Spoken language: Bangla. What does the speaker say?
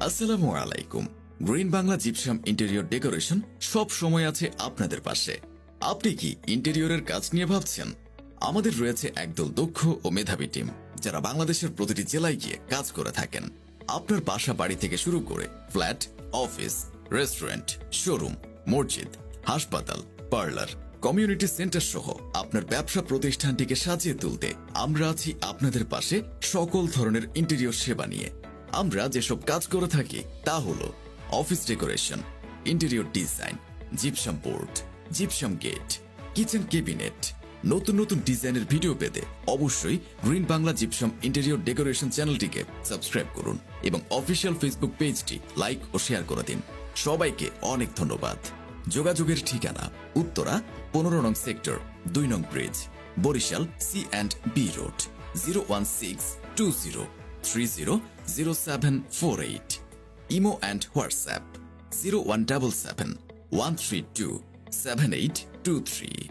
আসসালামু আলাইকুম। Green Bangla gypsum interior decoration সব সময় আছে আপনাদের পাশে। আপনি কি ইন্টেরিয়রের কাজ নিয়ে ভাবছেন? আমাদের রয়েছে একদল দক্ষ ও মেধাবী টিম, যারা বাংলাদেশের প্রতিটি জেলায় গিয়ে কাজ করে থাকেন। আপনার বাসা বাড়ি থেকে শুরু করে ফ্ল্যাট, অফিস, রেস্টুরেন্ট, শোরুম, মসজিদ, হাসপাতাল, পার্লার, কমিউনিটি সেন্টার সহ আপনার ব্যবসা প্রতিষ্ঠানটিকে সাজিয়ে তুলতে আমরা আছি আপনাদের পাশে সকল ধরনের ইন্টেরিয়র সেবা নিয়ে। আমরা যেসব কাজ করে থাকি তা হলো office decoration, interior design, gypsum board, gypsum gate, kitchen cabinet. নতুন নতুন ডিজাইনের ভিডিও পেতে অবশ্যই green Bangla gypsum interior decoration চ্যানেলটিকে সাবস্ক্রাইব করুন এবং অফিসিয়াল ফেসবুক পেজটি লাইক ও শেয়ার করে দিন। সবাইকে অনেক ধন্যবাদ। যোগাযোগের ঠিকানা উত্তরা 15 নং সেক্টর, 2 নং bridge, Barishal C&B road, 01620300748। Imo and WhatsApp 0177 132 7823।